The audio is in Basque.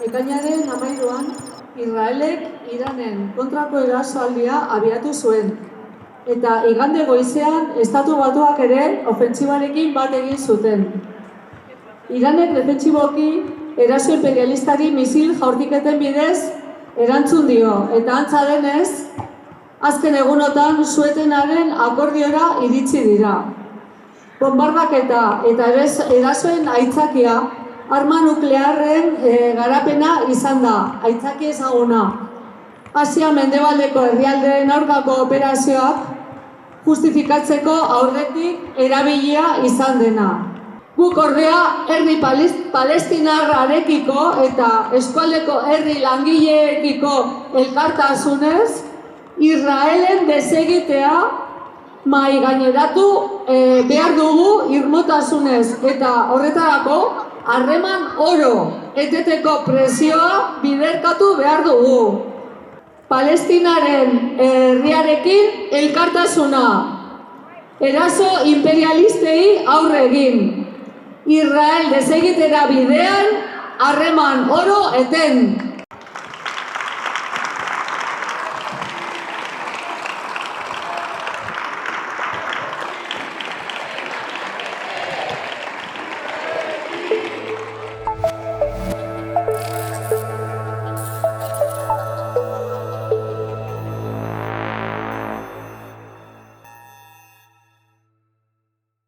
Ekainaren 13an, Israelek Iranen kontrako erasoaldia abiatu zuen. Eta igande goizean, Estatu Batuak ere ofentsibarekin bat egin zuten. Iranek defentsiboki eraso imperialistari misil jaurtiketen bidez erantzun dio, eta antza denez, azken egunotan Suetenaren akordiora iritsi dira. Bombardaketa eta erasoen aitzakia arma nuklearren garapena izan da, aitzaki ezaguna. Asia mendebaldeko herrialdeen aurkako operazioak justifikatzeko aurretik erabilia izan dena. Guk ordea herri palestinarrarekiko eta eskualdeko herri langileekiko elkartasunez Israelen desegitea mahai gaineratu behar dugu irmotasunez eta horretarako harreman oro eteteko presioa biderkatu behar dugu. Palestinaren herriarekin elkartasuna, eraso imperialistei aurre egin. Israel desegitera bidean harreman oro eten.